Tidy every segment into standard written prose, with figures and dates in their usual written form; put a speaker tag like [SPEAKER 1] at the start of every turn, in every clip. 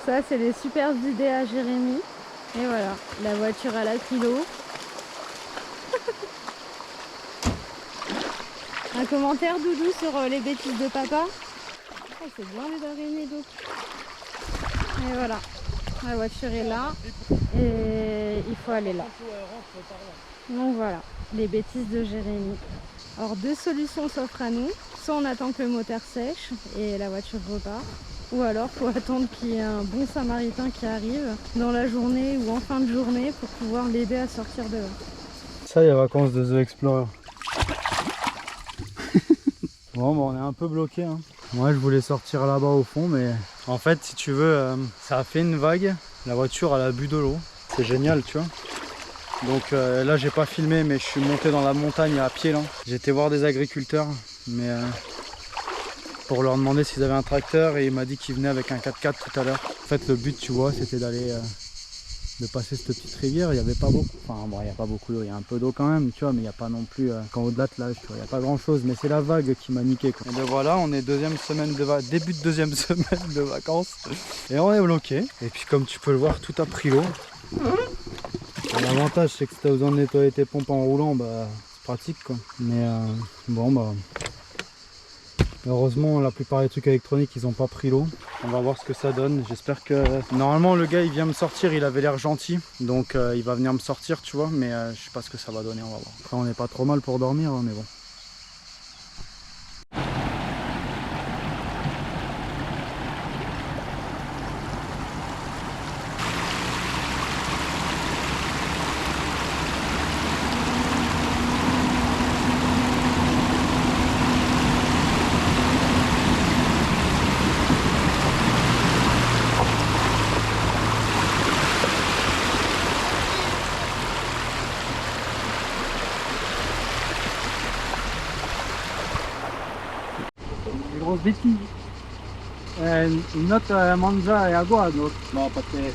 [SPEAKER 1] Ça, c'est les superbes idées à Jérémy. Et voilà, la voiture à l'acrylo. Un commentaire, Doudou, sur les bêtises de papa? Oh, c'est bien les araignées d'eau. Et voilà, la voiture est là. Et il faut aller là. Donc voilà, les bêtises de Jérémy. Alors, deux solutions s'offrent à nous. Soit on attend que le moteur sèche et la voiture repart. Ou alors, il faut attendre qu'il y ait un bon samaritain qui arrive dans la journée ou en fin de journée pour pouvoir l'aider à sortir de là.
[SPEAKER 2] Ça, il y a vacances de The Explorer. Bon, on est un peu bloqué. Hein. Moi, je voulais sortir là-bas au fond, mais en fait, si tu veux, ça a fait une vague. La voiture, elle a bu de l'eau. C'est génial, tu vois. Donc là, j'ai pas filmé, mais je suis monté dans la montagne à pied là. J'ai été voir des agriculteurs, mais pour leur demander s'ils avaient un tracteur, et il m'a dit qu'il venait avec un 4x4 tout à l'heure. En fait, le but, tu vois, c'était d'aller de passer cette petite rivière. Il n'y avait pas beaucoup, enfin bon, il n'y a pas beaucoup d'eau, il y a un peu d'eau quand même, tu vois, mais il n'y a pas non plus, quand au-delà de là, tu vois, il n'y a pas grand chose, mais c'est la vague qui m'a niqué, quoi. Et ben voilà, on est début de deuxième semaine de vacances, et on est bloqué. Et puis comme tu peux le voir, tout a pris l'eau. L'avantage, c'est que si tu as besoin de nettoyer tes pompes en roulant, bah c'est pratique, quoi. Mais bon, bah heureusement, la plupart des trucs électroniques, ils n'ont pas pris l'eau. On va voir ce que ça donne. J'espère que... Normalement, le gars, il vient me sortir. Il avait l'air gentil. Donc, il va venir me sortir, tu vois. Mais je sais pas ce que ça va donner. On va voir. Après, on n'est pas trop mal pour dormir, hein, mais bon. Grosse bêtise. Notre mangia et agua, donc.
[SPEAKER 3] No, perché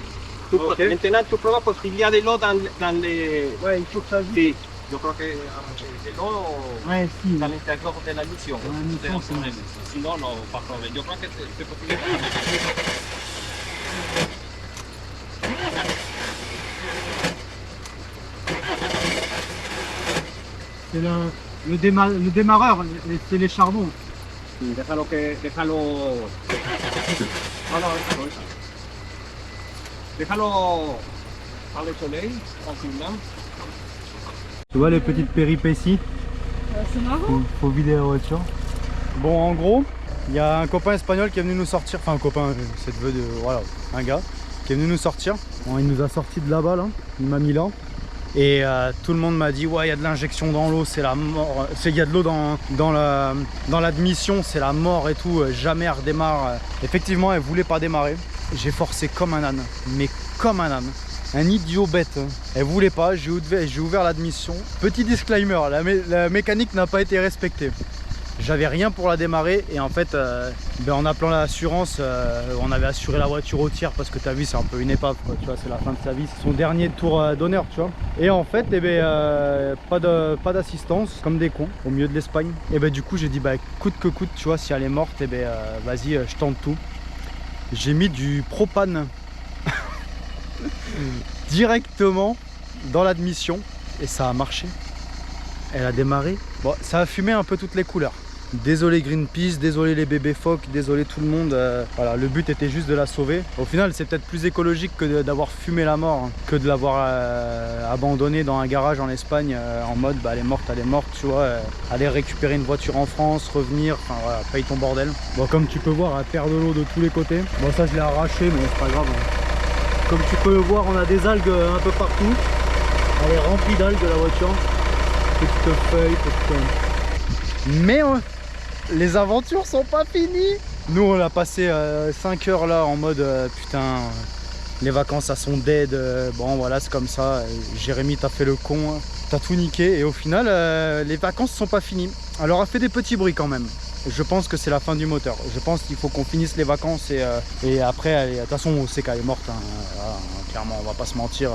[SPEAKER 3] tu maintenant tu prova perché il y a de l'eau dans les...
[SPEAKER 2] Ouais, il faut que ça vite.
[SPEAKER 3] Sí, yo creo que de l'eau
[SPEAKER 2] Ouais, si.
[SPEAKER 3] dans l'intérieur de la mission. Sinon, non, pas de problème. Yo creo que c'est possible.
[SPEAKER 2] C'est le démarreur, c'est les charbons.
[SPEAKER 3] Déjalo que... Déjalo... No, no, déjalo par le soleil, tranquillement.
[SPEAKER 2] Tu vois les petites péripéties.
[SPEAKER 1] C'est marrant.
[SPEAKER 2] Faut vider la voiture. Bon, en gros, il y a un copain espagnol qui est venu nous sortir. Enfin, un copain, c'est devenu voilà, un gars qui est venu nous sortir. Bon, il nous a sorti de là-bas, là. Il m'a mis là. Et tout le monde m'a dit ouais, il y a de l'injection dans l'eau, c'est la mort. Il y a de l'eau dans l'admission, c'est la mort et tout. Jamais elle redémarre. Effectivement, elle voulait pas démarrer. J'ai forcé comme un âne, mais comme un âne. Un idiot bête. Elle voulait pas, j'ai ouvert l'admission. Petit disclaimer, la mécanique n'a pas été respectée. J'avais rien pour la démarrer et en fait en appelant l'assurance, on avait assuré la voiture au tiers parce que tu as vu, c'est un peu une épave, quoi, tu vois, c'est la fin de sa vie, c'est son dernier tour d'honneur, tu vois. Et en fait pas d'assistance, comme des cons au milieu de l'Espagne. Et du coup j'ai dit coûte que coûte, tu vois, si elle est morte, vas-y, je tente tout. J'ai mis du propane directement dans l'admission et ça a marché. Elle a démarré. Bon, ça a fumé un peu toutes les couleurs. Désolé Greenpeace, désolé les bébés phoques, désolé tout le monde. Voilà, le but était juste de la sauver. Au final, c'est peut-être plus écologique que d'avoir fumé la mort, hein, que de l'avoir abandonnée dans un garage en Espagne en mode elle est morte, tu vois. Aller récupérer une voiture en France, revenir, enfin voilà, paye ton bordel. Bon, comme tu peux voir, elle perd de l'eau de tous les côtés. Bon, ça je l'ai arraché, mais c'est pas grave. Hein. Comme tu peux le voir, on a des algues un peu partout. Elle est remplie d'algues la voiture. Petites feuilles, petites... Mais les aventures sont pas finies. Nous on a passé 5 heures là en mode putain, les vacances ça sont dead, bon voilà c'est comme ça, Jérémy t'as fait le con, hein. T'as tout niqué et au final les vacances sont pas finies. Elle aura fait des petits bruits quand même. Je pense que c'est la fin du moteur. Je pense qu'il faut qu'on finisse les vacances et après, de toute façon on sait qu'elle est morte, hein. Voilà, clairement on va pas se mentir,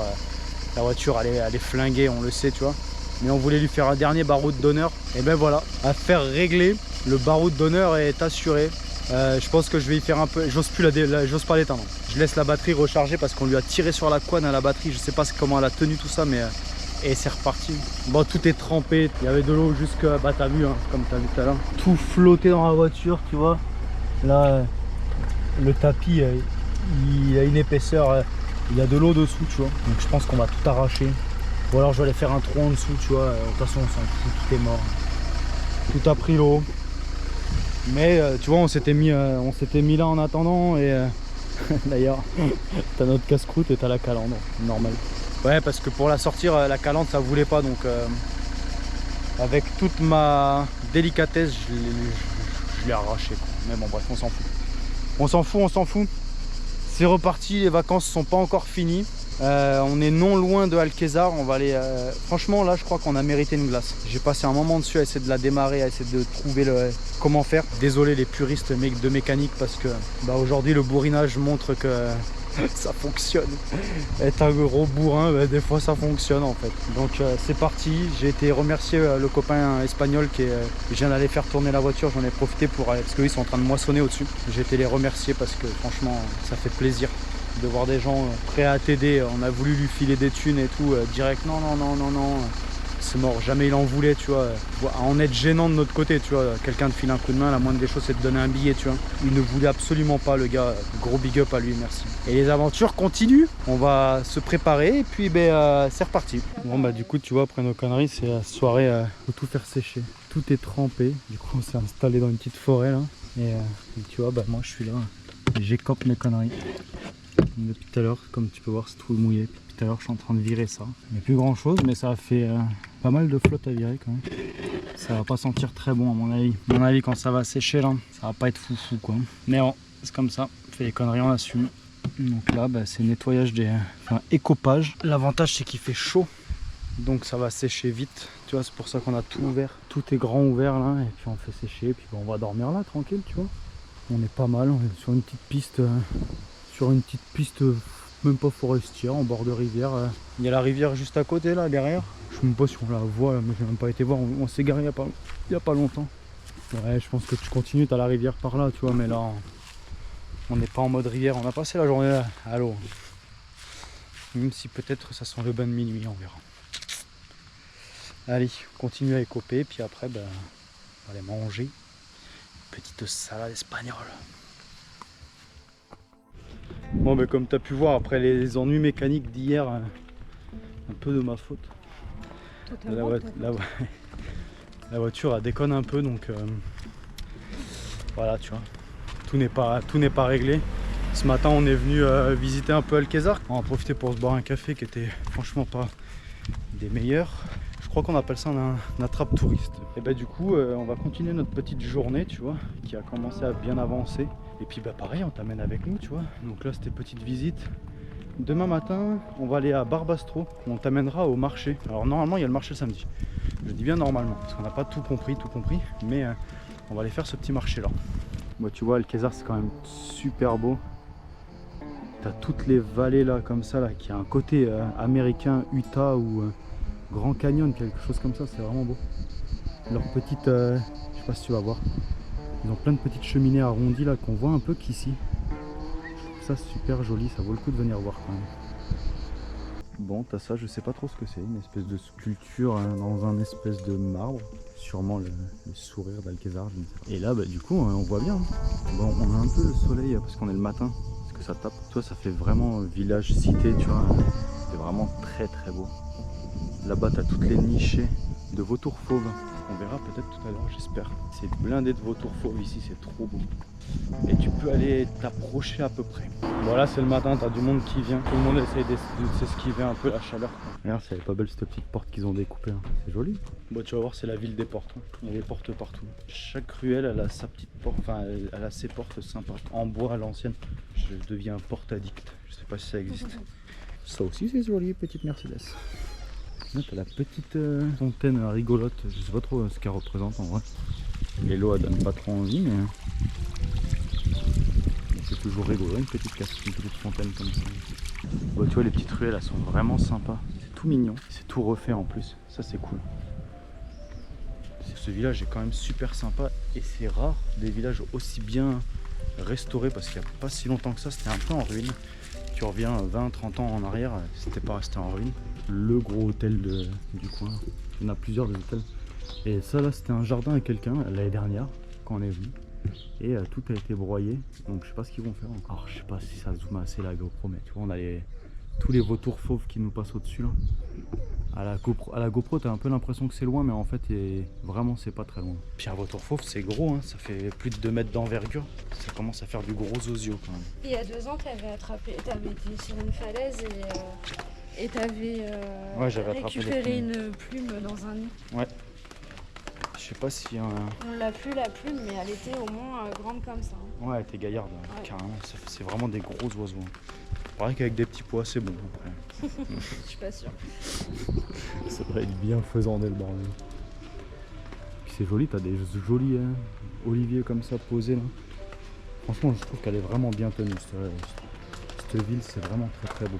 [SPEAKER 2] la voiture elle est flinguée, on le sait, tu vois. Mais on voulait lui faire un dernier baroud d'honneur. Et ben voilà, affaire réglée, le baroud d'honneur est assuré. Je pense que je vais y faire un peu. J'ose pas l'éteindre. Je laisse la batterie recharger parce qu'on lui a tiré sur la couenne à la batterie. Je sais pas comment elle a tenu tout ça, mais et c'est reparti. Bon, tout est trempé. Il y avait de l'eau jusque, bah t'as vu, hein, comme t'as vu tout à l'heure. Tout flotté dans la voiture, tu vois. Là, le tapis, il a une épaisseur. Il y a de l'eau dessous, tu vois. Donc je pense qu'on va tout arracher. Ou alors je vais aller faire un trou en dessous, tu vois. De toute façon, on s'en fout, tout est mort. Tout a pris l'eau. Mais tu vois, on s'était mis là en attendant. Et d'ailleurs, t'as notre casse-croûte et t'as la calandre, normal. Ouais, parce que pour la sortir, la calandre, ça voulait pas. Donc avec toute ma délicatesse, je l'ai arraché. Mais bon, bref, on s'en fout. On s'en fout. C'est reparti, les vacances sont pas encore finies. On est non loin de Alquezar. On va aller. Franchement, là, je crois qu'on a mérité une glace. J'ai passé un moment dessus à essayer de la démarrer, à essayer de trouver comment faire. Désolé les puristes de mécanique parce que bah, aujourd'hui le bourrinage montre que ça fonctionne. Être un gros bourrin, bah, des fois ça fonctionne en fait. Donc c'est parti. J'ai été remercier le copain espagnol qui vient d'aller faire tourner la voiture. J'en ai profité parce qu'ils sont en train de moissonner au-dessus. J'ai été les remercier parce que franchement ça fait plaisir de voir des gens prêts à t'aider. On a voulu lui filer des thunes et tout, direct non, c'est mort, jamais il en voulait, tu vois. En être gênant de notre côté, tu vois, quelqu'un te file un coup de main, la moindre des choses c'est de donner un billet, tu vois. Il ne voulait absolument pas, le gars, gros big up à lui, merci. Et les aventures continuent, on va se préparer et puis ben, c'est reparti. Bon bah du coup tu vois, après nos conneries, c'est la soirée, faut tout faire sécher. Tout est trempé, du coup on s'est installé dans une petite forêt là. Et tu vois, bah moi je suis là, j'écope mes conneries. Depuis tout à l'heure, comme tu peux voir, c'est tout mouillé. Depuis tout à l'heure, je suis en train de virer ça. Il n'y a plus grand chose, mais ça a fait pas mal de flotte à virer quand même. Ça va pas sentir très bon à mon avis. À mon avis, quand ça va sécher là, ça va pas être foufou quoi. Mais bon, c'est comme ça. On fait les conneries, on assume. Donc là, bah, c'est nettoyage écopage. L'avantage, c'est qu'il fait chaud. Donc ça va sécher vite. Tu vois, c'est pour ça qu'on a tout ouvert. Tout est grand ouvert là. Et puis on fait sécher. Et puis bah, on va dormir là, tranquille, tu vois. On est pas mal. On est sur une petite piste. Même pas forestière, en bord de rivière. Il y a la rivière juste à côté là, derrière. Je sais même pas si on la voit, mais j'ai même pas été voir. On s'est garé il y a pas longtemps. Ouais, je pense que tu continues, t'as la rivière par là, tu vois, mais là, on n'est pas en mode rivière. On a passé la journée là à l'eau. Même si peut-être ça sent le bain de minuit, on verra. Allez, continue à écoper, puis après, ben, on va aller manger. Petite salade espagnole. Bon bah comme tu as pu voir après les ennuis mécaniques d'hier, un peu de ma faute. La voiture elle déconne un peu donc voilà tu vois, tout n'est pas réglé. Ce matin on est venu visiter un peu Alquezar. On a profité pour se boire un café qui était franchement pas des meilleurs. Je crois qu'on appelle ça un attrape touriste. Et bah du coup on va continuer notre petite journée tu vois, qui a commencé à bien avancer. Et puis bah pareil, on t'amène avec nous, tu vois. Donc là, c'était petite visite. Demain matin, on va aller à Barbastro. On t'amènera au marché. Alors normalement, il y a le marché le samedi. Je dis bien normalement, parce qu'on n'a pas tout compris. Mais on va aller faire ce petit marché-là. Bon, tu vois, Alquezar, c'est quand même super beau. T'as toutes les vallées là, comme ça, là, qui a un côté américain, Utah ou Grand Canyon, quelque chose comme ça. C'est vraiment beau. Leur petite, je sais pas si tu vas voir. Ils ont plein de petites cheminées arrondies là qu'on voit un peu qu'ici. Je trouve ça super joli, ça vaut le coup de venir voir quand même. Bon, t'as ça, je sais pas trop ce que c'est, une espèce de sculpture dans un espèce de marbre. Sûrement le sourire d'Alquezar, je ne sais pas. Et là, bah, du coup, on voit bien. Bon, on a un peu le soleil parce qu'on est le matin, parce que ça tape. Toi, ça fait vraiment village cité, tu vois. C'est vraiment très très beau. Là-bas, t'as toutes les nichées de vautours fauves. On verra peut-être tout à l'heure, j'espère. C'est blindé de vautours fauves ici, c'est trop beau. Et tu peux aller t'approcher à peu près. Voilà, c'est le matin, t'as du monde qui vient. Tout le monde essaye de s'esquiver un peu la chaleur. Regarde, c'est pas belle cette petite porte qu'ils ont découpée. Hein. C'est joli. Bon, tu vas voir, c'est la ville des portes. Hein. Il y a des portes partout. Chaque ruelle, elle a sa petite porte. Enfin, elle a ses portes sympas. En bois à l'ancienne. Je deviens porte addict. Je sais pas si ça existe. Ça aussi, c'est joli, petite Mercedes. Là, t'as la petite fontaine rigolote, je sais pas trop ce qu'elle représente en vrai. Et l'eau elle donne pas trop envie, mais c'est toujours rigolo, une petite fontaine comme ça. Bon, tu vois, les petites ruelles elles sont vraiment sympas, c'est tout mignon, c'est tout refait en plus, ça c'est cool. C'est ce village est quand même super sympa et c'est rare des villages aussi bien restaurés parce qu'il n'y a pas si longtemps que ça, c'était un peu en ruine. Tu reviens 20-30 ans en arrière, c'était pas resté en ruine. Le gros hôtel du coin, il y en a plusieurs des hôtels. Et ça là, c'était un jardin à quelqu'un l'année dernière quand on est venu. Et tout a été broyé, donc je sais pas ce qu'ils vont faire encore. Alors, je sais pas si ça zoome assez la GoPro, mais tu vois, on a tous les vautours fauves qui nous passent au-dessus là. À la GoPro, t'as un peu l'impression que c'est loin, mais en fait, vraiment, c'est pas très loin. Puis un vautour fauve, c'est gros, hein, ça fait plus de 2 mètres d'envergure. Ça commence à faire du gros osio quand même.
[SPEAKER 1] Il y a 2 ans, t'avais été sur une falaise et t'avais récupéré une plume dans un nid.
[SPEAKER 2] Ouais. Je sais pas si...
[SPEAKER 1] On l'a plus la plume, mais elle était au moins grande comme ça. Hein.
[SPEAKER 2] Ouais, elle était gaillarde, ouais. Carrément. C'est vraiment des gros oiseaux. Pareil qu'avec des petits pois, c'est bon après.
[SPEAKER 1] Je suis pas sûre.
[SPEAKER 2] Ça devrait être bien faisant dès le bordel. Puis c'est joli, t'as des jolis oliviers comme ça posés là. Franchement, je trouve qu'elle est vraiment bien tenue. Cette ville, c'est vraiment très très beau.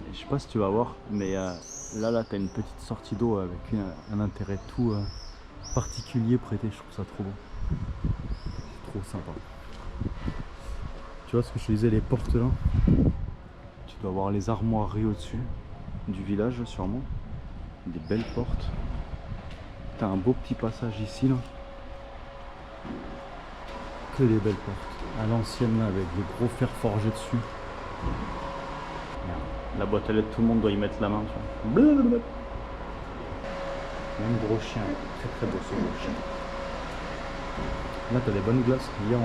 [SPEAKER 2] Et je sais pas si tu vas voir, mais là t'as une petite sortie d'eau avec un intérêt tout particulier prêté. Je trouve ça trop beau. C'est trop sympa. Tu vois ce que je te disais, les portes là. Tu dois voir les armoiries au-dessus du village sûrement. Des belles portes. T'as un beau petit passage ici là. Que des belles portes. À l'ancienne là avec des gros fers forgés dessus. La boîte à lettres, tout le monde doit y mettre la main. Tu vois. Blablabla. Même gros chien. Très très beau ce gros chien. Là t'as des bonnes glaces. Hier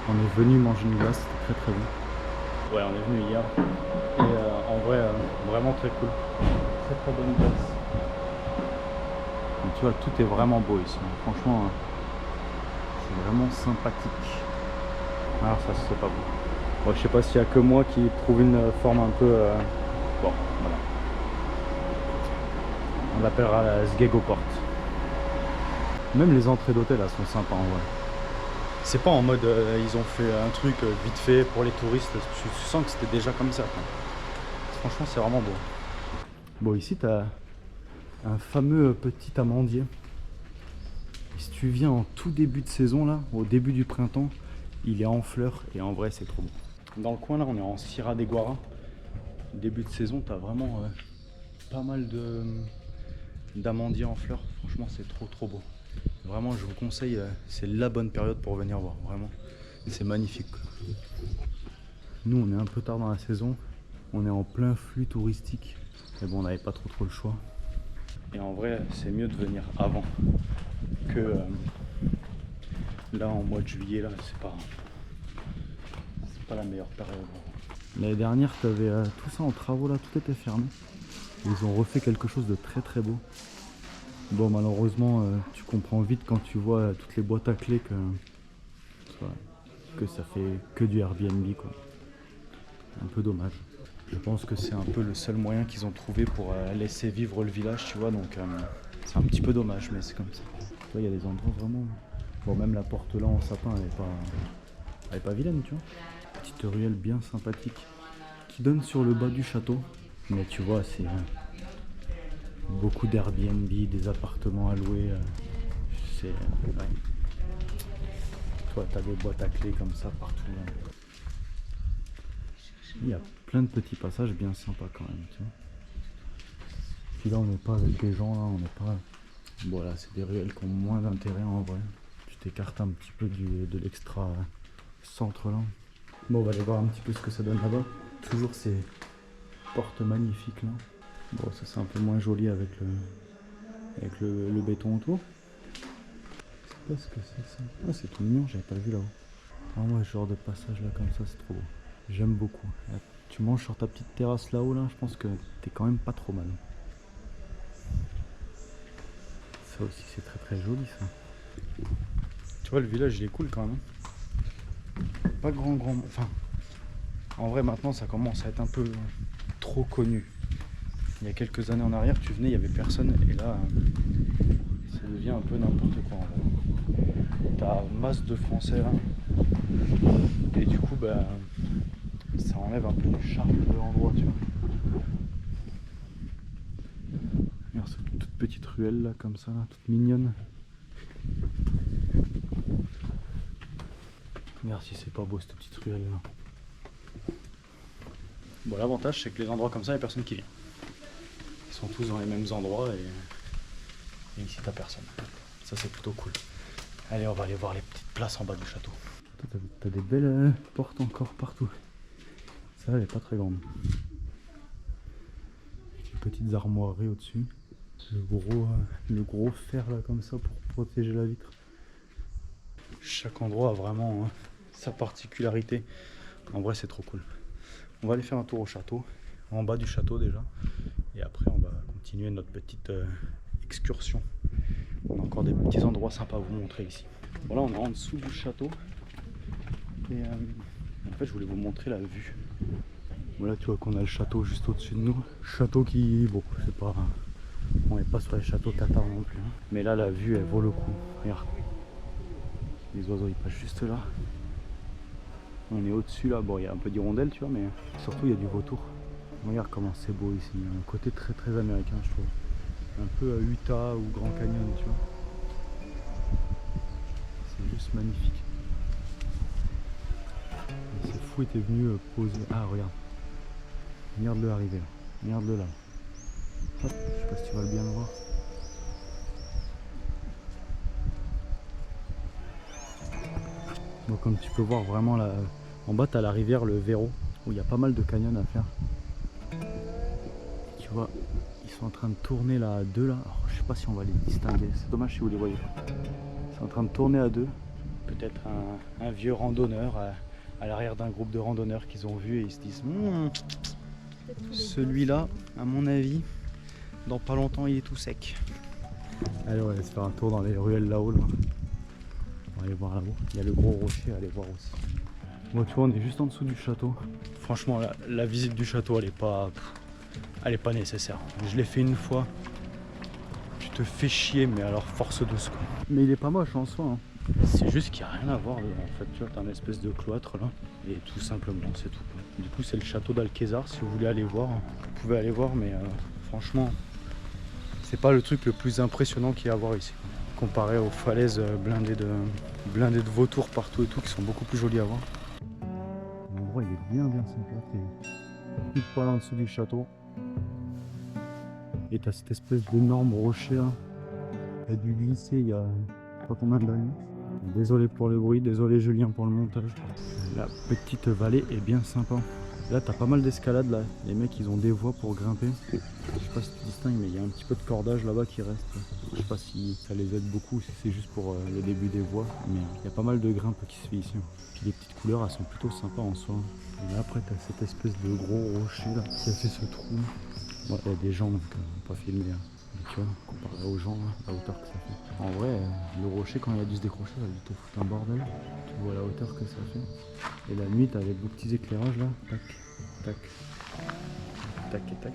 [SPEAKER 2] on est venu manger une glace, c'était très très bon. Ouais, on est venu hier et en vrai, vraiment très cool. Très très bonne glace. Donc, tu vois, tout est vraiment beau ici. Franchement, c'est vraiment sympathique. Alors ça, c'est pas beau. Bon, je sais pas s'il y a que moi qui trouve une forme un peu... Bon, voilà. On l'appellera la Sgegoport. Même les entrées d'hôtel, elles sont sympas en vrai. C'est pas en mode ils ont fait un truc vite fait pour les touristes, tu sens que c'était déjà comme ça. Quoi. Franchement c'est vraiment beau. Bon ici tu as un fameux petit amandier. Et si tu viens en tout début de saison là, au début du printemps, il est en fleurs et en vrai c'est trop beau. Dans le coin là on est en Sierra de Guara. Début de saison tu as vraiment pas mal d'amandiers en fleurs. Franchement c'est trop beau. Vraiment, je vous conseille, c'est la bonne période pour venir voir, vraiment. C'est magnifique. Nous, on est un peu tard dans la saison. On est en plein flux touristique. Mais bon, on n'avait pas trop le choix. Et en vrai, c'est mieux de venir avant que là, en mois de juillet, là, c'est pas la meilleure période. L'année dernière, tu avais tout ça en travaux, là, tout était fermé. Ils ont refait quelque chose de très beau. Bon, malheureusement, tu comprends vite quand tu vois toutes les boîtes à clés que ça fait que du Airbnb, quoi. Un peu dommage. Je pense que c'est un peu le seul moyen qu'ils ont trouvé pour laisser vivre le village, tu vois, donc c'est un petit peu dommage, mais c'est comme ça. Tu vois, il y a des endroits vraiment... Bon, même la porte là en sapin, elle est pas vilaine, tu vois. Petite ruelle bien sympathique qui donne sur le bas du château, mais tu vois, c'est... beaucoup d'Airbnb, des appartements à louer. C'est... Ouais. Toi, t'as des boîtes à clés comme ça partout. Là. Il y a plein de petits passages bien sympas quand même. Tu vois. Puis là, on n'est pas avec les gens, là, on n'est pas... Bon, là, c'est des ruelles qui ont moins d'intérêt en vrai. Tu t'écartes un petit peu de l'extra centre là. Bon, on va aller voir un petit peu ce que ça donne là-bas. Toujours ces portes magnifiques là. Bon, ça c'est un peu moins joli avec le béton autour. Je sais pas ce que c'est ça. Ah, c'est tout mignon, j'avais pas vu là-haut. Ah ouais, ce genre de passage là comme ça, c'est trop beau. J'aime beaucoup. Là, tu manges sur ta petite terrasse là-haut là, je pense que t'es quand même pas trop mal. Ça aussi c'est très joli ça. Tu vois, le village il est cool quand même. Pas grand... Enfin, en vrai maintenant ça commence à être un peu trop connu. Il y a quelques années en arrière, tu venais, il n'y avait personne, et là, ça devient un peu n'importe quoi. T'as masse de Français là, et du coup, bah, ça enlève un peu le charme de l'endroit, tu vois. Regarde cette toute petite petite ruelle là, comme ça, là, toute mignonne. Regarde si c'est pas beau cette petite ruelle là. Bon, l'avantage c'est que les endroits comme ça, il n'y a personne qui vient. Ils sont tous dans les mêmes endroits et ici t'as personne. Ça c'est plutôt cool. Allez, on va aller voir les petites places en bas du château. T'as des belles portes encore partout. Ça, elle est pas très grande. Des petites armoiries au-dessus. Le gros fer là comme ça pour protéger la vitre. Chaque endroit a vraiment sa particularité. En vrai, c'est trop cool. On va aller faire un tour au château, en bas du château déjà. Et après, on va continuer notre petite excursion. On a encore des petits endroits sympas à vous montrer ici. Bon, là, on est en dessous du château. Et en fait, je voulais vous montrer la vue. Voilà, tu vois qu'on a le château juste au-dessus de nous. Château qui, bon, c'est pas... On n'est pas sur les châteaux cathares non plus. Hein. Mais là, la vue, elle vaut le coup. Regarde. Les oiseaux, ils passent juste là. On est au-dessus, là. Bon, il y a un peu d'hirondelle, tu vois, mais surtout, il y a du vautour. Regarde comment c'est beau ici. Il y a un côté très, très américain, je trouve. Un peu à Utah ou Grand Canyon, tu vois. C'est juste magnifique. C'est fou, était venu poser. Ah, regarde. Regarde-le arriver là. Regarde-le là. Hop, je sais pas si tu vas bien le voir. Donc comme tu peux voir vraiment là, en bas tu as la rivière le Véro où il y a pas mal de canyons à faire. Tu vois, ils sont en train de tourner là à deux là. Alors, je sais pas si on va les distinguer, c'est dommage si vous les voyez pas. Ils sont en train de tourner à deux. Peut-être un vieux randonneur à l'arrière d'un groupe de randonneurs qu'ils ont vu et ils se disent celui-là, à mon avis, dans pas longtemps il est tout sec. Allez, on va aller se faire un tour dans les ruelles là-haut là. On va aller voir là-haut. Il y a le gros rocher à aller voir aussi. Bon, tu vois, on est juste en dessous du château. Franchement, la visite du château, elle est pas nécessaire. Je l'ai fait une fois. Tu te fais chier, mais alors force de secours. Mais il est pas moche en soi. Hein. C'est juste qu'il n'y a rien à voir dedans. En fait, tu vois, t'as une espèce de cloître là. Et tout simplement, c'est tout. Du coup, c'est le château d'Alquezar. Si vous voulez aller voir, vous pouvez aller voir, mais franchement, c'est pas le truc le plus impressionnant qu'il y a à voir ici. Comparé aux falaises blindées de vautours partout et tout, qui sont beaucoup plus jolies à voir. L'endroit il est bien sympa, t'es tout poil en dessous du château. Et t'as cette espèce d'énorme rocher là. Il a dû glisser il y a pas combien d'années. Désolé pour le bruit, désolé Julien pour le montage. La petite vallée est bien sympa. Là t'as pas mal d'escalade là, les mecs ils ont des voies pour grimper. Je sais pas si tu distingues mais il y a un petit peu de cordage là-bas qui reste. Je sais pas si ça les aide beaucoup, si c'est juste pour le début des voies. Mais il y a pas mal de grimpes qui se fait ici. Puis les petites couleurs elles sont plutôt sympas en soi. Et là après t'as cette espèce de gros rocher là qui a fait ce trou. Ouais, il y a des gens donc pas filmé. Hein. Tu vois, comparé aux gens, hein, la hauteur que ça fait. En vrai, le rocher quand il a dû se décrocher, il a dû te foutre un bordel. Tu vois la hauteur que ça fait. Et la nuit t'as les beaux petits éclairages là. Tac. Tac, tac et tac.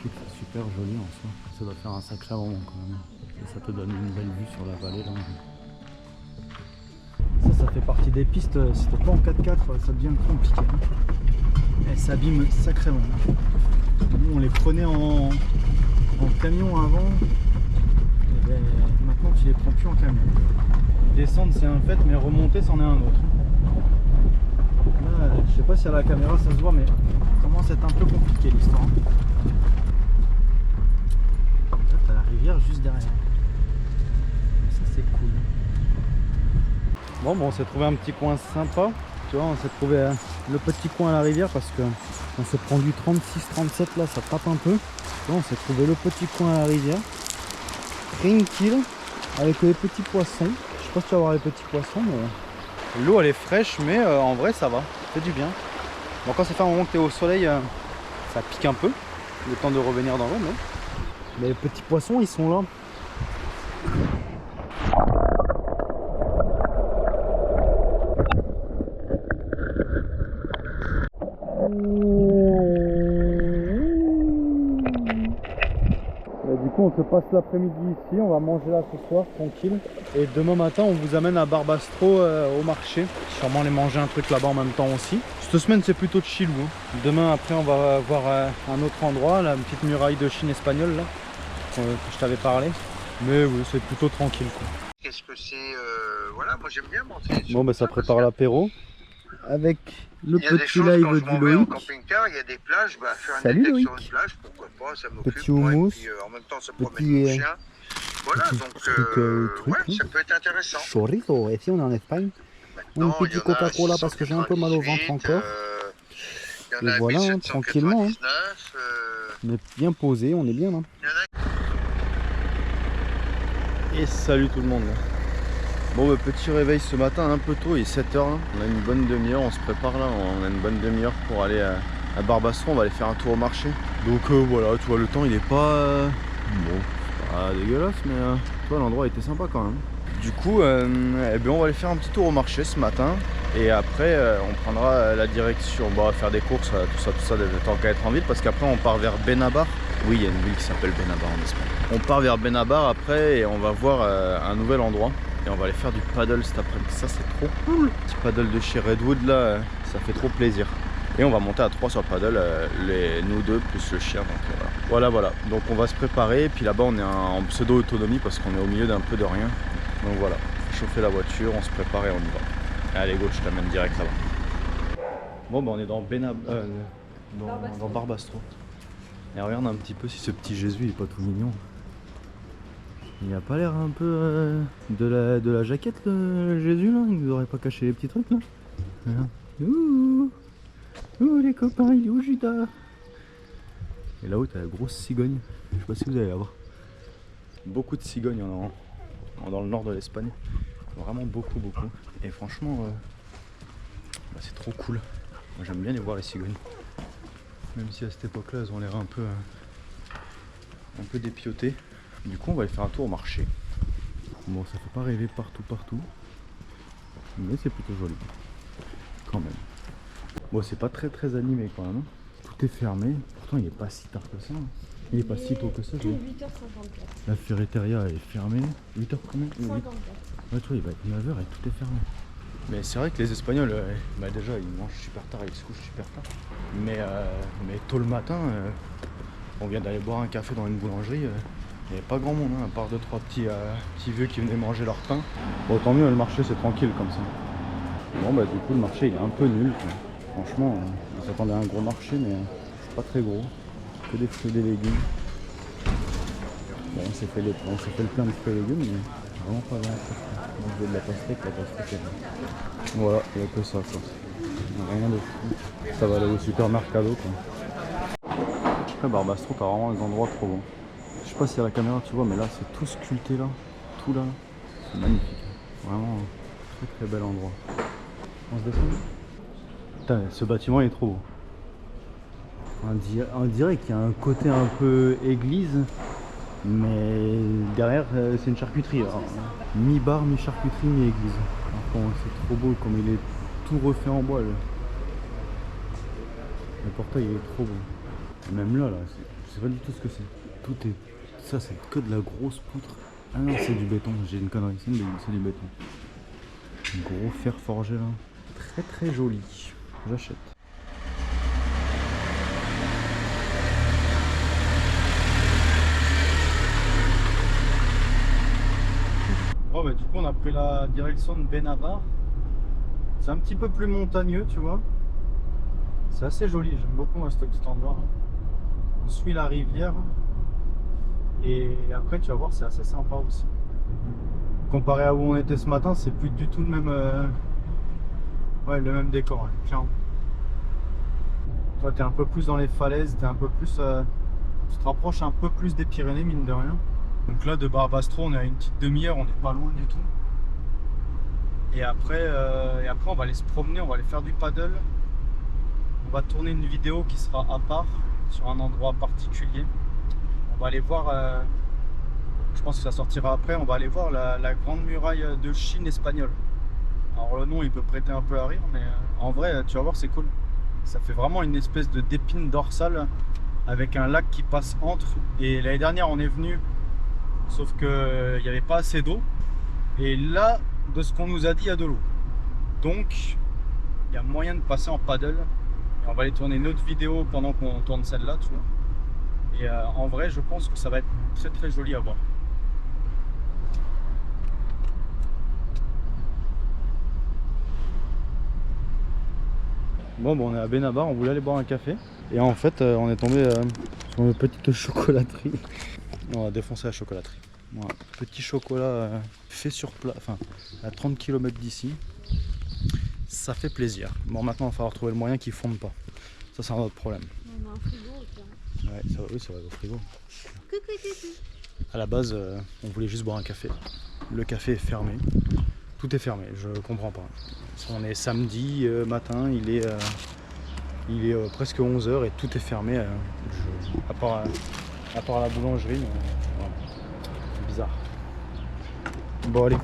[SPEAKER 2] C'est super joli en soi. Ça doit faire un sacré moment quand même. Et ça te donne une belle vue sur la vallée là. Ça fait partie des pistes. Si t'es pas en 4x4, ça devient compliqué. Elles s'abîment sacrément. Nous on les prenait en camion avant. Et ben, maintenant tu les prends plus en camion. Descendre c'est un fait, mais remonter c'en est un autre. Là, je sais pas si à la caméra ça se voit, mais ça commence à être un peu compliqué l'histoire. Là t'as la rivière juste derrière. Ça c'est cool. Bon, on s'est trouvé un petit coin sympa. Tu vois, on s'est trouvé le petit coin à la rivière parce que on s'est prend du 36-37 là, ça tape un peu. Tu vois, on s'est trouvé le petit coin à la rivière. Tranquille, avec les petits poissons. Je sais pas si tu vas voir les petits poissons, mais l'eau elle est fraîche, mais en vrai ça va, ça fait du bien. Bon, quand ça fait un moment que tu es au soleil, ça pique un peu, le temps de revenir dans l'eau, mais les petits poissons ils sont là. Du coup on se passe l'après-midi ici, on va manger là ce soir tranquille. Et demain matin on vous amène à Barbastro au marché. Sûrement aller manger un truc là-bas en même temps aussi. Cette semaine c'est plutôt de chillou. Hein. Demain après on va voir un autre endroit, la petite muraille de Chine espagnole là. que je t'avais parlé. Mais oui, c'est plutôt tranquille quoi.
[SPEAKER 4] Qu'est-ce que c'est voilà, moi j'aime bien monter.
[SPEAKER 2] Bon, bah ça prépare l'apéro. Avec le
[SPEAKER 4] il y a des
[SPEAKER 2] petit
[SPEAKER 4] choses, quand
[SPEAKER 2] live
[SPEAKER 4] je
[SPEAKER 2] du
[SPEAKER 4] m'en vais en
[SPEAKER 2] Loïc.
[SPEAKER 4] camping-car, il y a des plages, bah, faire une
[SPEAKER 2] Salut,
[SPEAKER 4] détecte
[SPEAKER 2] Loïc.
[SPEAKER 4] sur une plage, pourquoi pas, ça m'occupe.
[SPEAKER 2] Petit
[SPEAKER 4] moi, et
[SPEAKER 2] houmous.
[SPEAKER 4] puis, en même temps, ça promène
[SPEAKER 2] Petit,
[SPEAKER 4] mon chien. Voilà,
[SPEAKER 2] petit
[SPEAKER 4] donc
[SPEAKER 2] truc,
[SPEAKER 4] ouais, ça peut être intéressant.
[SPEAKER 2] Chorizo. Et si on est en Espagne, un
[SPEAKER 4] Maintenant, il y
[SPEAKER 2] petit
[SPEAKER 4] en a
[SPEAKER 2] Coca-Cola parce que j'ai un peu mal au ventre
[SPEAKER 4] 698,
[SPEAKER 2] encore.
[SPEAKER 4] il y en a
[SPEAKER 2] Et voilà, hein, tranquillement.
[SPEAKER 4] 1799,
[SPEAKER 2] On est bien posé, on est bien là.
[SPEAKER 4] il y en a
[SPEAKER 2] Et salut tout le monde. Bon bah, petit réveil ce matin un peu tôt, il est 7h là. On a une bonne demi-heure, on se prépare là, on a une bonne demi-heure pour aller à Barbastro, on va aller faire un tour au marché. Donc voilà, tu vois le temps il est pas bon, pas dégueulasse mais tu vois l'endroit était sympa quand même. Du coup eh bien, on va aller faire un petit tour au marché ce matin et après on prendra la direction, bon, on va faire des courses, tout ça tant qu'à être en ville parce qu'après on part vers Benabar. Oui, il y a une ville qui s'appelle Benabar en Espagne. On part vers Benabar après et on va voir un nouvel endroit. Et on va aller faire du paddle cet après-midi. Ça c'est trop cool. Petit paddle de chez Redwood là, ça fait trop plaisir. Et on va monter à 3 sur le paddle, nous deux plus le chien. Donc voilà. Donc on va se préparer. Et puis là-bas on est en pseudo-autonomie parce qu'on est au milieu d'un peu de rien. Donc voilà, chauffer la voiture, on se prépare et on y va. Allez go, je t'amène direct là-bas. Bon bah on est dans dans Barbastro. Et regarde un petit peu si ce petit Jésus il est pas tout mignon. Il a pas l'air un peu de la jaquette le Jésus là, il nous aurait pas caché les petits trucs là. Ouh les copains, il est où Judas? Et là-haut t'as la grosse cigogne, je sais pas si vous allez la voir. Beaucoup de cigognes dans le nord de l'Espagne, vraiment beaucoup. Et franchement bah, c'est trop cool, moi j'aime bien les voir les cigognes. Même si à cette époque là elles ont l'air un peu dépiotées. Du coup on va aller faire un tour au marché. Bon ça fait pas rêver partout, mais c'est plutôt joli quand même. Bon c'est pas très animé quand même, tout est fermé, pourtant il est pas si tard que ça, il est pas si tôt que ça.
[SPEAKER 1] 8h54.
[SPEAKER 2] La ferreteria elle est fermée, 8h combien?
[SPEAKER 1] 54.
[SPEAKER 2] Ouais tu vois il va être 9h et tout est fermé. Mais c'est vrai que les Espagnols, bah déjà ils mangent super tard, ils se couchent super tard, mais tôt le matin, on vient d'aller boire un café dans une boulangerie. Il n'y avait pas grand monde, hein, à part 2-3 petits vieux qui venaient manger leur pain. Bon, tant mieux, le marché c'est tranquille comme ça. Bon, bah du coup, le marché il est un peu nul, quoi. Franchement, on s'attendait à un gros marché, mais c'est pas très gros. Que des fruits et des légumes. Bon, on s'est fait le plein de fruits et légumes, mais vraiment pas grand chose. Moi je veux de la pastèque est là. Voilà, il n'y a que ça, quoi. Rien de fou. Ça va aller au supermercado, quoi. Après, Barbastro, t'as vraiment des endroits trop bons. Je sais pas si à la caméra tu vois, mais là c'est tout sculpté là, tout là, c'est magnifique, vraiment très bel endroit. On se descend. Putain, ce bâtiment il est trop beau. On dirait qu'il y a un côté un peu église, mais derrière c'est une charcuterie. Mi-bar, mi-charcuterie, mi-église. C'est trop beau comme il est tout refait en bois. Le portail il est trop beau. Et même là, je sais pas du tout ce que c'est. Tout est... Ça c'est que de la grosse poutre. Ah non c'est du béton, j'ai une connerie, c'est du béton. Un gros fer forgé là. Très joli. J'achète. Bon bah du coup on a pris la direction de Benabar. C'est un petit peu plus montagneux tu vois. C'est assez joli, j'aime beaucoup moi, cet endroit. On suit la rivière. Et après tu vas voir c'est assez sympa aussi. Comparé à où on était ce matin, c'est plus du tout le même le même décor, ouais, clairement. Toi t'es un peu plus dans les falaises, t'es un peu plus tu te rapproches un peu plus des Pyrénées mine de rien. Donc là de Barbastro on est à une petite demi-heure, on n'est pas loin du tout. Et après on va aller se promener, on va aller faire du paddle. On va tourner une vidéo qui sera à part sur un endroit particulier. On va aller voir, je pense que ça sortira après, on va aller voir la grande muraille de Chine espagnole. Alors le nom il peut prêter un peu à rire, mais en vrai tu vas voir c'est cool. Ça fait vraiment une espèce de d'épine dorsale avec un lac qui passe entre. Et l'année dernière on est venu, sauf qu'il n'y avait pas assez d'eau. Et là, de ce qu'on nous a dit, il y a de l'eau. Donc il y a moyen de passer en paddle. Et on va aller tourner une autre vidéo pendant qu'on tourne celle-là, tu vois. Et en vrai, je pense que ça va être très très joli à voir. Bon, on est à Benabar, on voulait aller boire un café. Et en fait, on est tombé sur une petite chocolaterie. On a défoncé la chocolaterie. Voilà. Petit chocolat fait sur place, enfin à 30 km d'ici. Ça fait plaisir. Bon, maintenant, il va falloir trouver le moyen qu'ils ne fondent pas. Ça, c'est un autre problème.
[SPEAKER 1] On a un frigo au pire.
[SPEAKER 2] Ouais, ça va, oui, ça va au frigo.
[SPEAKER 1] Coucou.
[SPEAKER 2] À la base, on voulait juste boire un café. Le café est fermé. Tout est fermé, je comprends pas. On est samedi matin, il est presque 11h et tout est fermé. À part la boulangerie, mais, voilà. C'est bizarre. Bon, allez.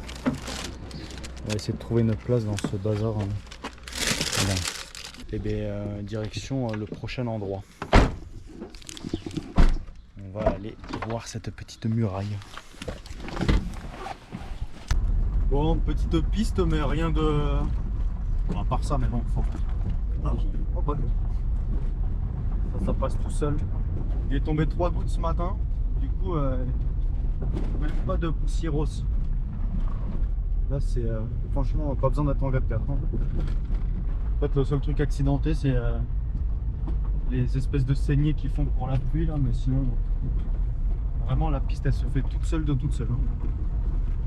[SPEAKER 2] On va essayer de trouver une place dans ce bazar. Voilà. Et bien, direction le prochain endroit. On va aller voir cette petite muraille. Bon, petite piste, mais rien de... À part ça, mais bon, faut pas. Oh, bah. Ça passe tout seul. Il est tombé 3 gouttes ce matin. Du coup, même pas de poussiéros. Là, c'est... franchement, pas besoin d'attendre 4x4. Hein. En fait, le seul truc accidenté, c'est les espèces de saignées qui font pour la pluie, là. Mais sinon, vraiment, la piste, elle se fait toute seule de toute seule. Hein.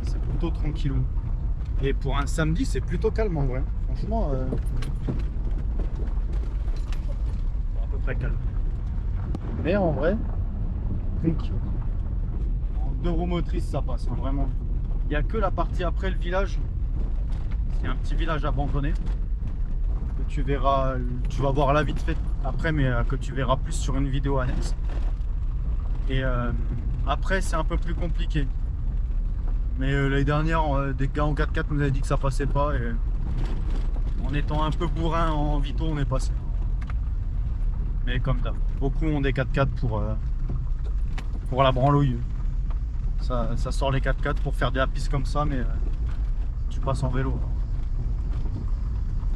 [SPEAKER 2] C'est plutôt tranquillou. Et pour un samedi, c'est plutôt calme en vrai. Franchement, à peu près calme. Mais en vrai, tranquille. En 2 roues motrices, ça passe, hein, vraiment. Il n'y a que la partie après le village. C'est un petit village abandonné. Que tu verras, tu vas voir là vite fait après, mais que tu verras plus sur une vidéo annexe. Et après, c'est un peu plus compliqué. Mais l'année dernière, des gars en 4x4 nous avaient dit que ça passait pas et en étant un peu bourrin en Vito, on est passé. Mais comme d'hab, beaucoup ont des 4x4 pour la branlouille. Ça sort les 4x4 pour faire des pistes comme ça, mais tu passes en vélo.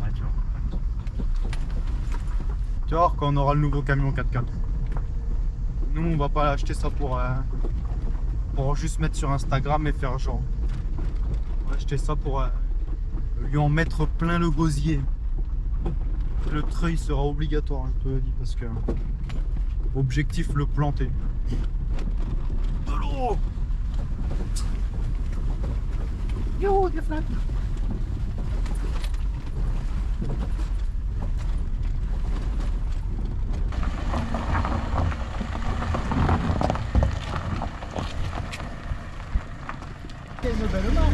[SPEAKER 2] Ouais, tu vas voir quand on aura le nouveau camion 4x4. Nous, on va pas acheter ça pour juste mettre sur Instagram et faire genre. On va acheter ça pour lui en mettre plein le gosier. Le treuil sera obligatoire, je te le dis, parce que objectif le planter. De l'eau. Yo, des flaques. Une belle marche.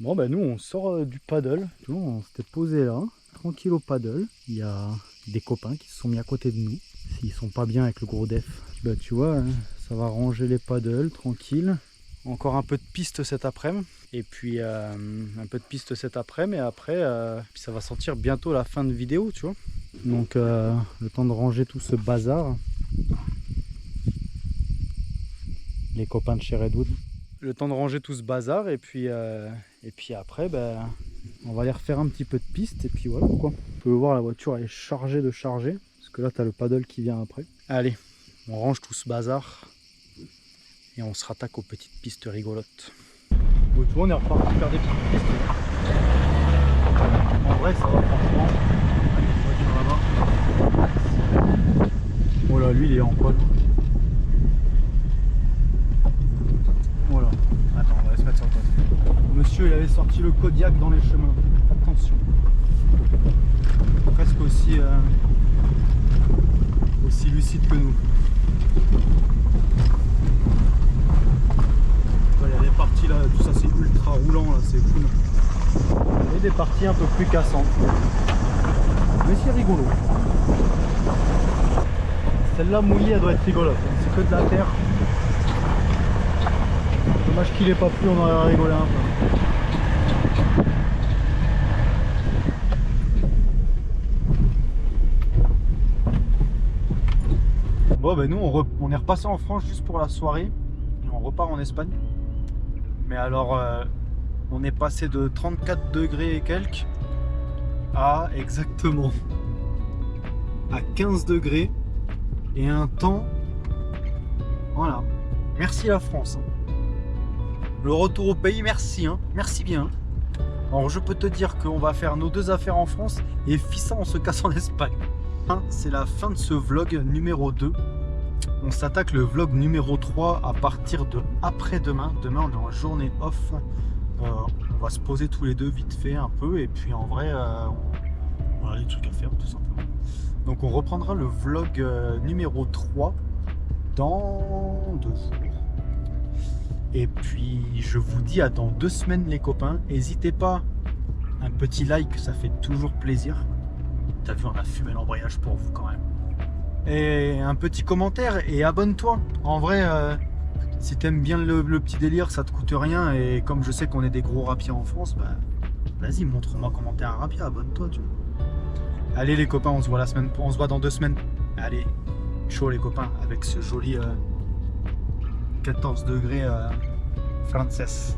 [SPEAKER 2] Bon bah nous on sort du paddle, tu vois, on s'était posé là, tranquille au paddle. Il y a des copains qui se sont mis à côté de nous. S'ils sont pas bien avec le gros def, bah tu vois, hein, ça va ranger les paddles, tranquille. Encore un peu de piste cet après-midi. Et puis un peu de piste cet après-midi, et après puis ça va sortir bientôt la fin de vidéo, tu vois. Donc le temps de ranger tout ce bazar. Les copains de chez Redwood. Le temps de ranger tout ce bazar et puis après on va aller refaire un petit peu de piste et puis voilà quoi. On peut voir la voiture elle est chargée de charger parce que là tu as le paddle qui vient après. Allez, on range tout ce bazar et on se rattaque aux petites pistes rigolotes. Bon, tu vois, on est reparti faire des petites pistes. En vrai ça va franchement. Oh là, lui il est en quoi là? Voilà. Attends, on va se mettre sur le côté. Monsieur, il avait sorti le Kodiak dans les chemins. Attention. Presque aussi lucide que nous. Il y a des parties là, tout ça c'est ultra roulant là, c'est cool. Et des parties un peu plus cassantes. Mais c'est rigolo. Celle-là mouillée, elle doit être rigolote. C'est que de la terre. Dommage qu'il ait pas plu, on aurait rigolé un peu. Bon ben nous on est repassé en France juste pour la soirée et on repart en Espagne. Mais alors on est passé de 34 degrés et quelques à exactement à 15 degrés et un temps, voilà, merci la France. Le retour au pays, merci, hein. Merci bien. Alors je peux te dire qu'on va faire nos 2 affaires en France et fissa on se casse en Espagne. C'est la fin de ce vlog numéro 2. On s'attaque le vlog numéro 3 à partir de après-demain. Demain on est en journée off. On va se poser tous les deux vite fait un peu et puis en vrai on a des trucs à faire tout simplement. Donc on reprendra le vlog numéro 3 dans 2 jours. Et puis je vous dis à dans 2 semaines les copains. N'hésitez pas, un petit like, ça fait toujours plaisir. T'as vu, on a fumé l'embrayage pour vous quand même. Et un petit commentaire et abonne-toi. En vrai, si t'aimes bien le petit délire, ça te coûte rien. Et comme je sais qu'on est des gros rapiers en France, bah vas-y, montre-moi comment t'es un rapier, abonne-toi. Tu vois. Allez les copains, on se voit dans 2 semaines. Allez, chaud les copains, avec ce joli 14 degrés français.